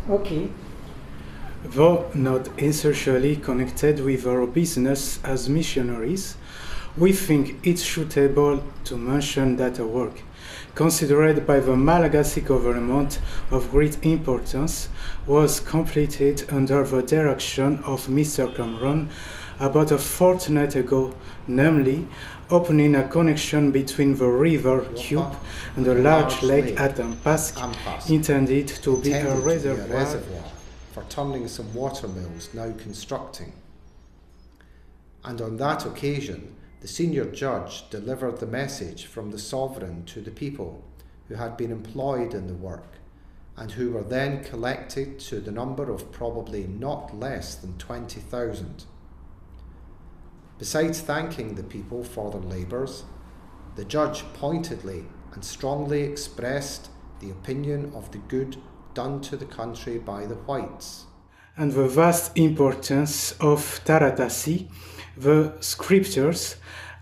Okay. Though not essentially connected with our business as missionaries, we think it's suitable to mention that our work, considered by the Malagasy government of great importance, was completed under the direction of Mr. Cameron about a fortnight ago, namely opening a connection between the river Cube and a large lake at Ampask, intended to be a reservoir for turning some water mills now constructing. And on that occasion, the senior judge delivered the message from the sovereign to the people who had been employed in the work and who were then collected to the number of probably not less than 20,000. Besides thanking the people for their labours, the judge pointedly and strongly expressed the opinion of the good done to the country by the whites, and the vast importance of Taratasi, the scriptures,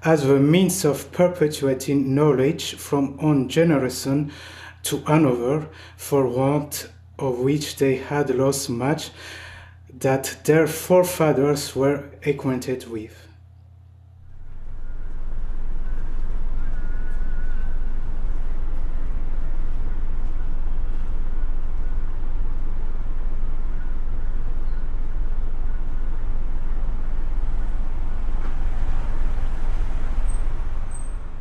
as the means of perpetuating knowledge from one generation to another, for want of which they had lost much that their forefathers were acquainted with.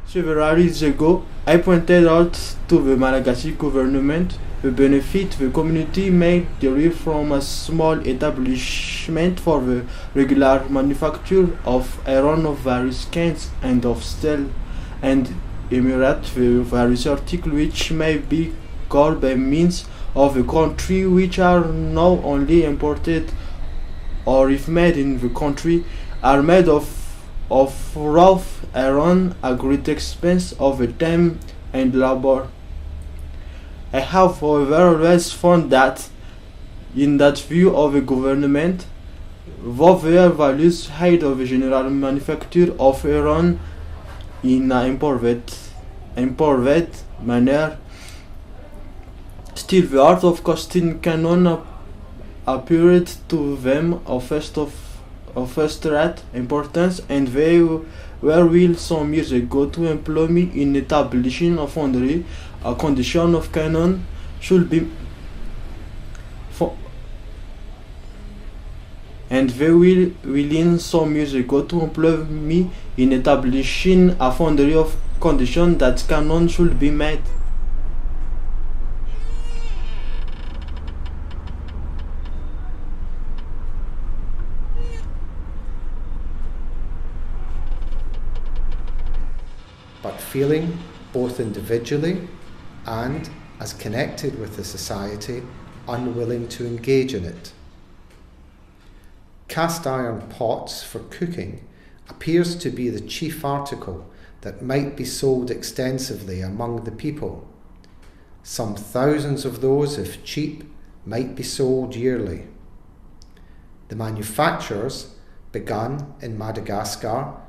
Several years ago, I pointed out to the Malagasy government the benefit the community may derive from a small establishment for the regular manufacture of iron of various kinds and of steel, and enumerate the various articles which may be called by means of the country, which are now only imported, or if made in the country, are made of rough iron at great expense of the time and labor. I have, however, always found that, in that view of the government, though their values hide of the general manufacture of iron in an imperfect manner, still the art of casting cannon appeared to them of first rate importance, and they were will some years ago to employ me in establishing a foundry. A condition of cannon should be and they will willing some years ago to employ me in establishing a foundry of condition that cannon should be made. but feeling, both individually and as connected with the society, unwilling to engage in it. Cast iron pots for cooking appears to be the chief article that might be sold extensively among the people. Some thousands of those, if cheap, might be sold yearly. The manufacturers, begun in Madagascar,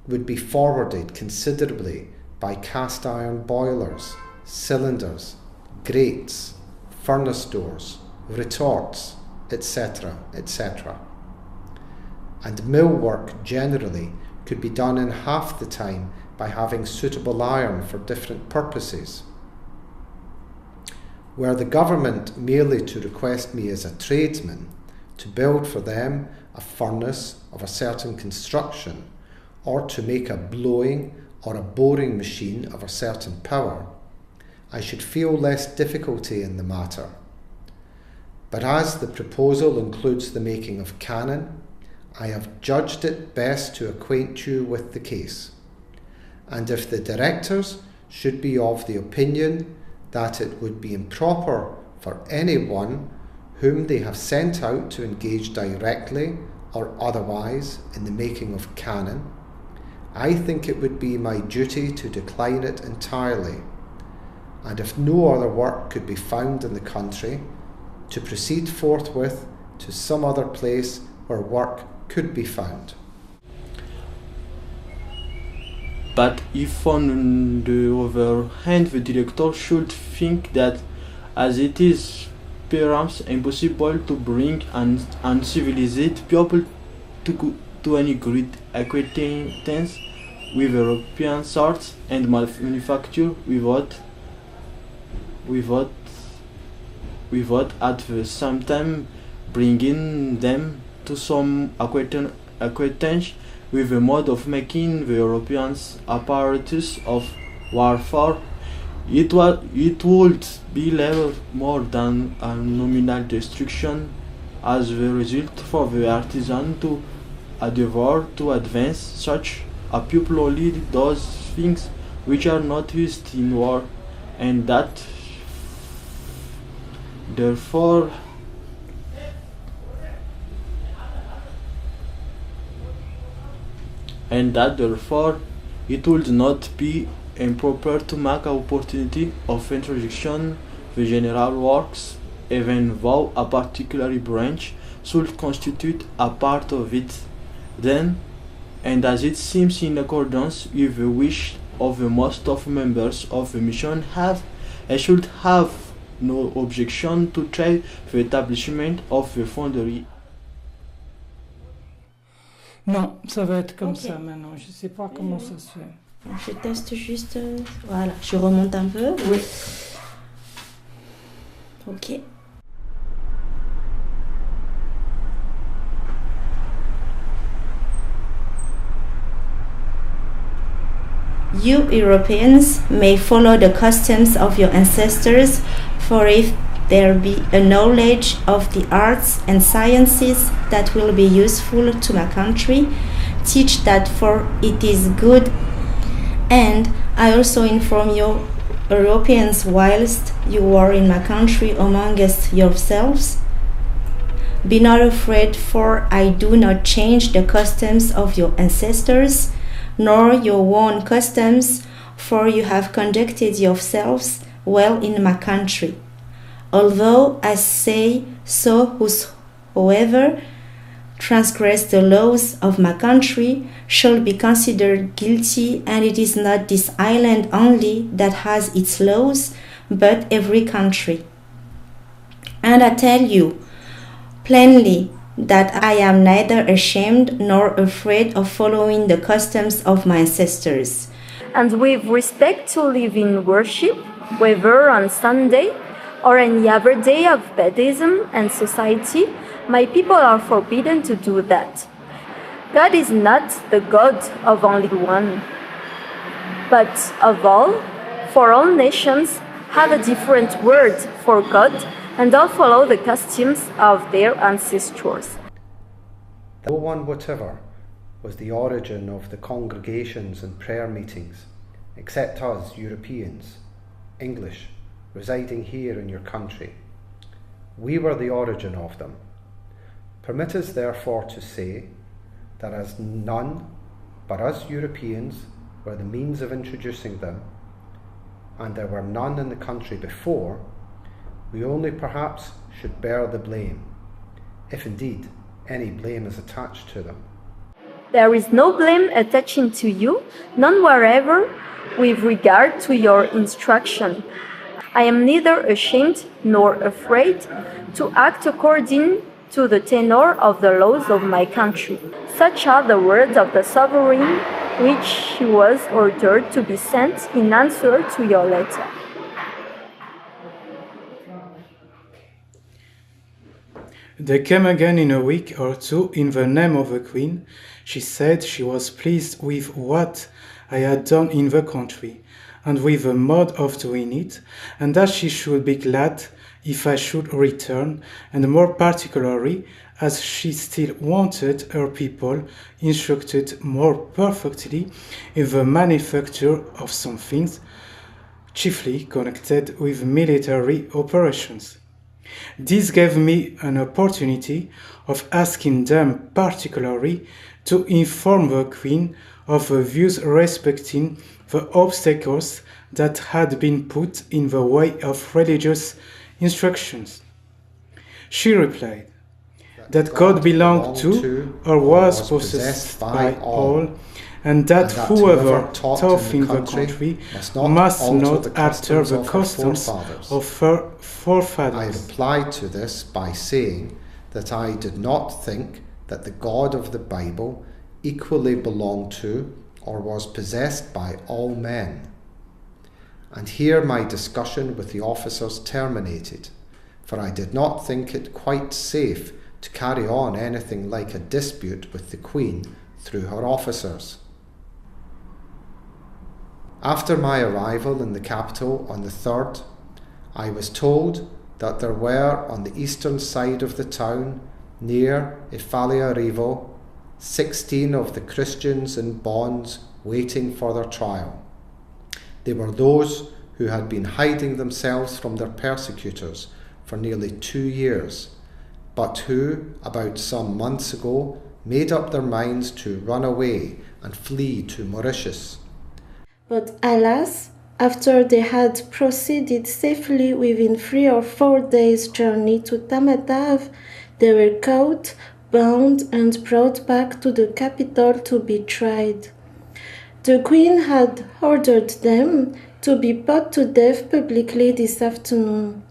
would be forwarded considerably by cast iron boilers, cylinders, grates, furnace doors, retorts, etc., etc. And mill work generally could be done in half the time by having suitable iron for different purposes. Were the government merely to request me as a tradesman to build for them a furnace of a certain construction, or to make a blowing or a boring machine of a certain power, I should feel less difficulty in the matter. But as the proposal includes the making of cannon, I have judged it best to acquaint you with the case. And if the directors should be of the opinion that it would be improper for anyone whom they have sent out to engage directly or otherwise in the making of cannon, I think it would be my duty to decline it entirely, and if no other work could be found in the country, to proceed forthwith to some other place where work could be found. But if on the other hand the director should think that, as it is perhaps impossible to bring uncivilized people to any great acquaintance with European arts and manufacture without at the same time bringing them to some acquaintance with the mode of making the Europeans apparatus of warfare. It would be little more than a nominal destruction as the result for the artisan to endeavor to advance such a pupil only does things which are not used in war, and that therefore it would not be improper to make an opportunity of introduction the general works, even though a particular branch should constitute a part of it. Then, and as it seems in accordance with the wish of the most of members of the mission, I should have no objection to try the establishment of the foundry. Non, ça va être comme Ok. ça maintenant. Je sais pas comment ça se fait. Je teste juste. Voilà, je remonte un peu. Oui. Ok. You Europeans may follow the customs of your ancestors, for if there be a knowledge of the arts and sciences that will be useful to my country, teach that, for it is good. And I also inform you Europeans, whilst you are in my country amongst yourselves, be not afraid, for I do not change the customs of your ancestors, nor your own customs, for you have conducted yourselves well in my country. Although I say so, whosoever transgress the laws of my country shall be considered guilty, and it is not this island only that has its laws, but every country. And I tell you plainly that I am neither ashamed nor afraid of following the customs of my ancestors. And with respect to living worship, whether on Sunday or any other day of baptism and society, my people are forbidden to do that. God is not the God of only one, but of all, for all nations have a different word for God, and all follow the customs of their ancestors. No one whatever was the origin of the congregations and prayer meetings, except us Europeans, English, residing here in your country. We were the origin of them. Permit us therefore to say that as none but us Europeans were the means of introducing them, and there were none in the country before, we only perhaps should bear the blame, if indeed any blame is attached to them. There is no blame attaching to you, none wherever, with regard to your instruction. I am neither ashamed nor afraid to act according to the tenor of the laws of my country. Such are the words of the sovereign which he was ordered to be sent in answer to your letter. They came again in a week or two in the name of the Queen. She said she was pleased with what I had done in the country, and with the mode of doing it, and that she should be glad if I should return, and more particularly as she still wanted her people instructed more perfectly in the manufacture of some things, chiefly connected with military operations. This gave me an opportunity of asking them particularly to inform the Queen of the views respecting the obstacles that had been put in the way of religious instructions. She replied that God belonged to or was possessed by all, and that whoever taught in the country must not alter the customs of her I forefathers. replied to this by saying that I did not think that the God of the Bible equally belonged to or was possessed by all men. And here my discussion with the officers terminated, for I did not think it quite safe to carry on anything like a dispute with the Queen through her officers. After my arrival in the capital on the 3rd, I was told that there were on the eastern side of the town, near Efalia Rivo, 16 of the Christians in bonds waiting for their trial. They were those who had been hiding themselves from their persecutors for nearly 2 years, but who, about some months ago, made up their minds to run away and flee to Mauritius. But alas, after they had proceeded safely within 3 or 4 days' journey to Tamatave, they were caught, bound, and brought back to the capital to be tried. The Queen had ordered them to be put to death publicly this afternoon.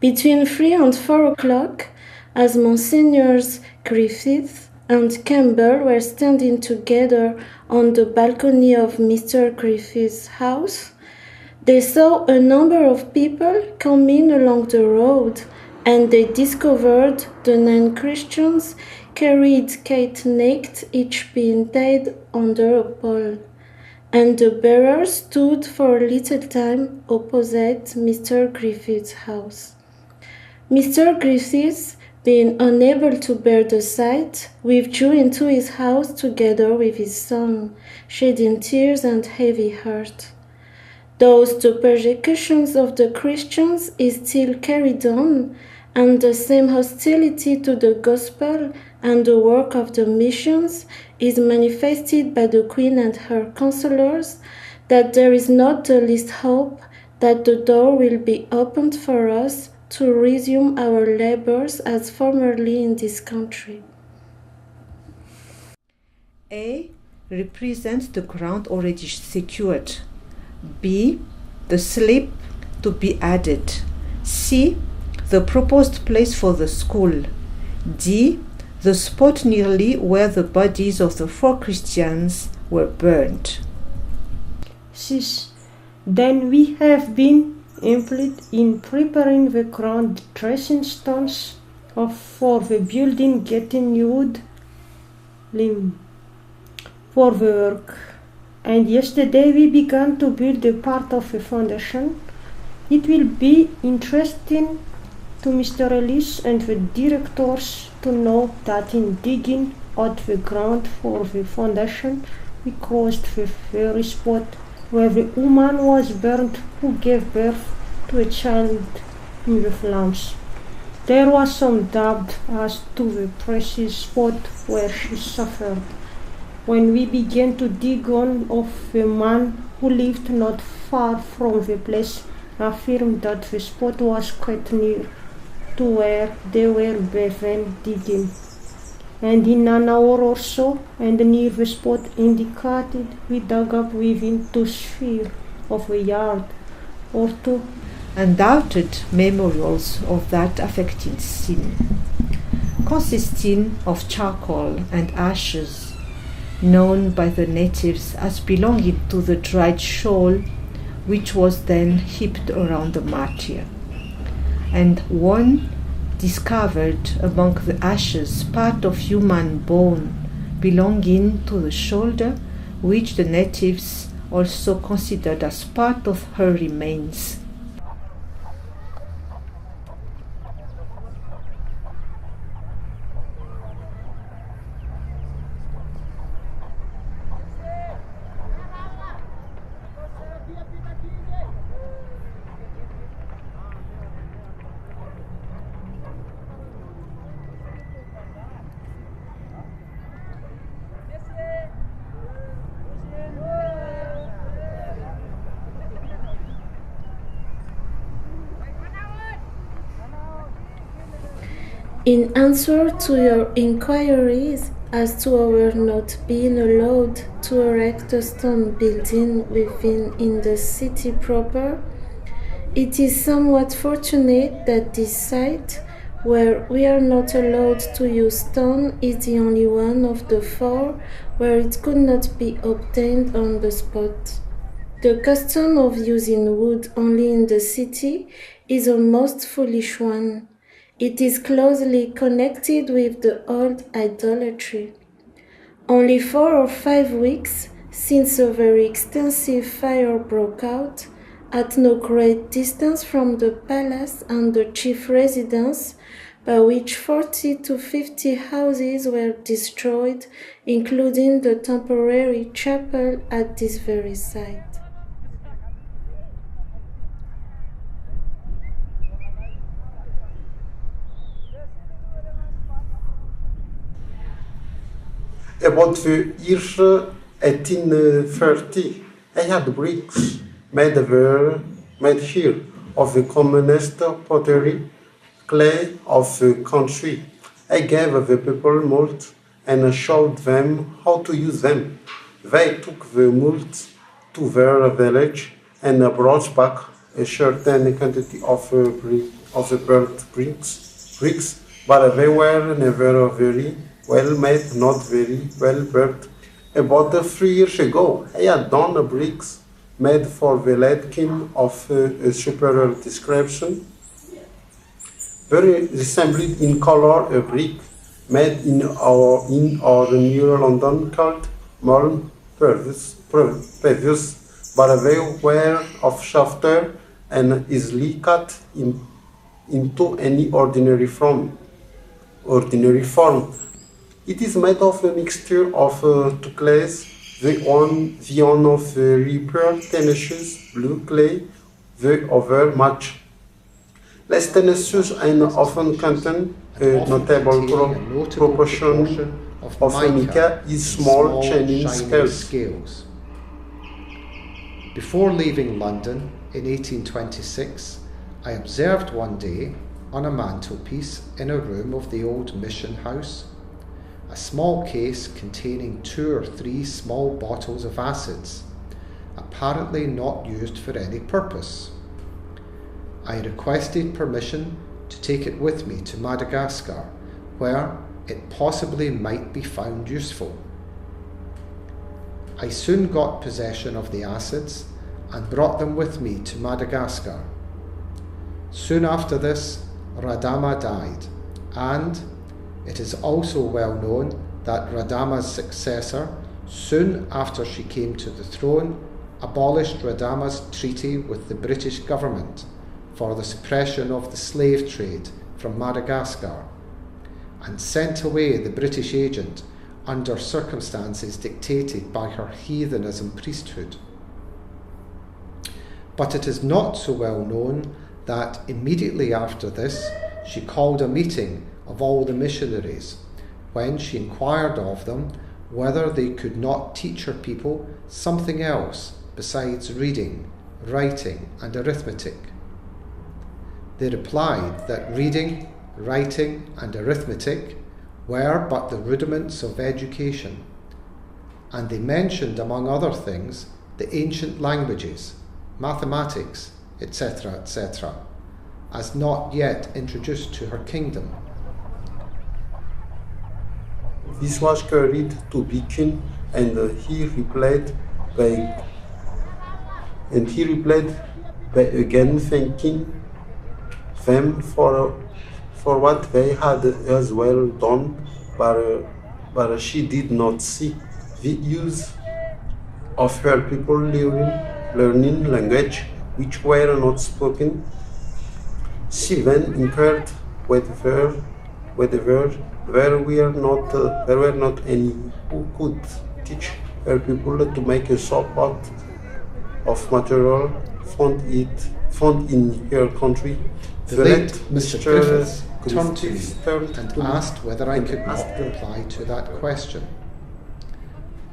Between 3 and 4 o'clock, as Monsignors Griffith and Campbell were standing together on the balcony of Mr. Griffith's house, they saw a number of people coming along the road, and they discovered the 9 Christians carried Kate naked, each being tied under a pole, and the bearers stood for a little time opposite Mr. Griffith's house. Mr. Griffith, being unable to bear the sight, withdrew into his house together with his son, shedding tears and heavy heart. Thus the persecutions of the Christians is still carried on, and the same hostility to the gospel and the work of the missions is manifested by the Queen and her counselors, that there is not the least hope that the door will be opened for us to resume our labors as formerly in this country. A represents the ground already secured. B, the slip to be added. C, the proposed place for the school. D, the spot nearly where the bodies of the 4 Christians were burned. 6. Then we have been employed in preparing the ground dressing stones for the building, getting wood limb for the work. And yesterday we began to build a part of the foundation. It will be interesting to Mr. Ellis and the directors to know that in digging out the ground for the foundation, we crossed the very spot where the woman was burned who gave birth to a child in the flames. There was some doubt as to the precise spot where she suffered. When we began to dig on of the man who lived not far from the place, affirmed that the spot was quite near to where they were began digging. And in an hour or so, and near the spot indicated, we dug up within 2 spheres of a yard or 2 undoubted memorials of that affecting scene, consisting of charcoal and ashes, known by the natives as belonging to the dried shoal, which was then heaped around the martyr, and one discovered among the ashes part of human bone belonging to the shoulder, which the natives also considered as part of her remains. In answer to your inquiries, as to our not being allowed to erect a stone building in the city proper, it is somewhat fortunate that this site, where we are not allowed to use stone, is the only one of the four where it could not be obtained on the spot. The custom of using wood only in the city is a most foolish one. It is closely connected with the old idolatry. Only 4 or 5 weeks since a very extensive fire broke out, at no great distance from the palace and the chief residence, by which 40 to 50 houses were destroyed, including the temporary chapel at this very site. About the year 1830, I had bricks made here of the commonest pottery, clay of the country. I gave the people mold and showed them how to use them. They took the mold to their village and brought back a certain quantity of the burnt bricks, but they were never very well made, not very well burnt. About 3 years ago, I had done bricks made for the late king of a superior description, very resembled in color a brick made in our near London called Muln previous, but they were of shafter and easily cut into any ordinary form. It is made of a mixture of two clays, the one of repure tenacious blue clay, the other much less tenacious and often contain a notable proportion of mica is small shining scales. Before leaving London in 1826, I observed one day on a mantelpiece in a room of the old mission house a small case containing 2 or 3 small bottles of acids, apparently not used for any purpose. I requested permission to take it with me to Madagascar, where it possibly might be found useful. I soon got possession of the acids and brought them with me to Madagascar. Soon after this, Radama died, and it is also well known that Radama's successor, soon after she came to the throne, abolished Radama's treaty with the British government for the suppression of the slave trade from Madagascar, and sent away the British agent under circumstances dictated by her heathenism priesthood. But it is not so well known that immediately after this she called a meeting of all the missionaries, when she inquired of them whether they could not teach her people something else besides reading, writing, and arithmetic. They replied that reading, writing, and arithmetic were but the rudiments of education, and they mentioned, among other things, the ancient languages, mathematics, etc., etc., as not yet introduced to her kingdom. This was carried to Beacon, and he replied by again thanking them for what they had as well done, but she did not see the use of her people learning language which were not spoken. She then inquired whether there were not any who could teach her people to make a support of material found in her country. The late Mr. Griffiths turned to me and asked whether I could not reply to that question.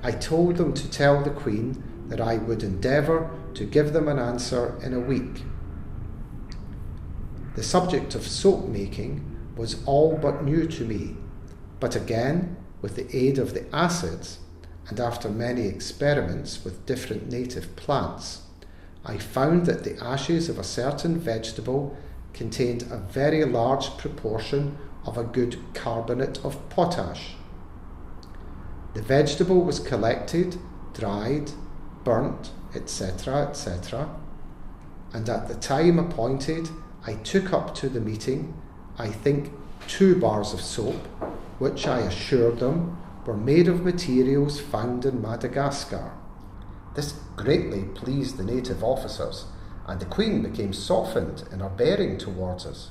I told them to tell the Queen that I would endeavour to give them an answer in a week. The subject of soap making was all but new to me, but again with the aid of the acids, and after many experiments with different native plants, I found that the ashes of a certain vegetable contained a very large proportion of a good carbonate of potash. The vegetable was collected, dried, burnt, etc., etc., and at the time appointed, I took up to the meeting, I think, 2 bars of soap, which I assured them were made of materials found in Madagascar. This greatly pleased the native officers, and the Queen became softened in her bearing towards us.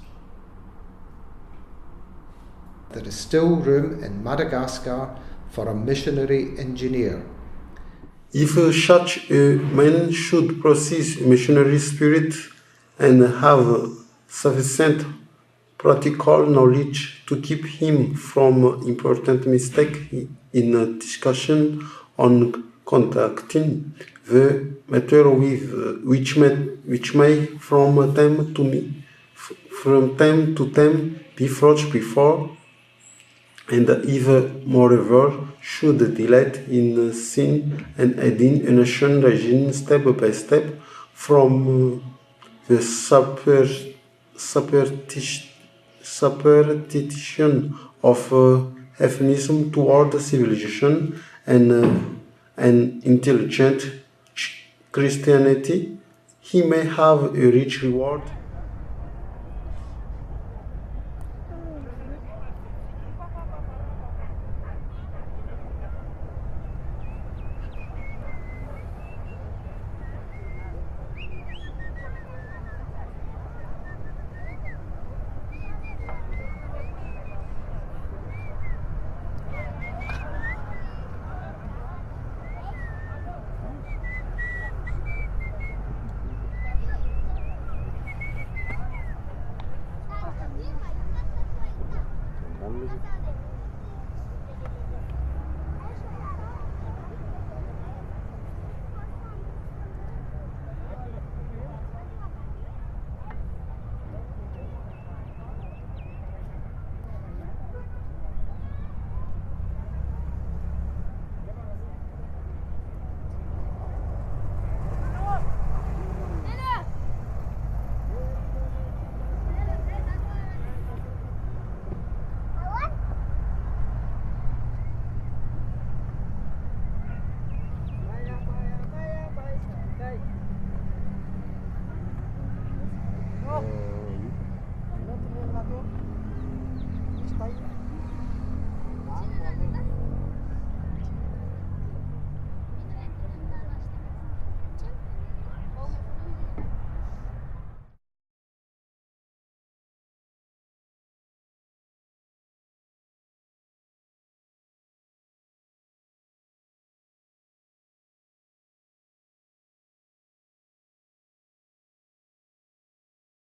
There is still room in Madagascar for a missionary engineer. If such a man should possess missionary spirit and have sufficient practical knowledge to keep him from important mistake in discussion on contacting the matter with which may from time to time be forged before, and if moreover should delight in sin and adding a nation regime step by step from the superstition of heathenism toward civilization and an intelligent Christianity, he may have a rich reward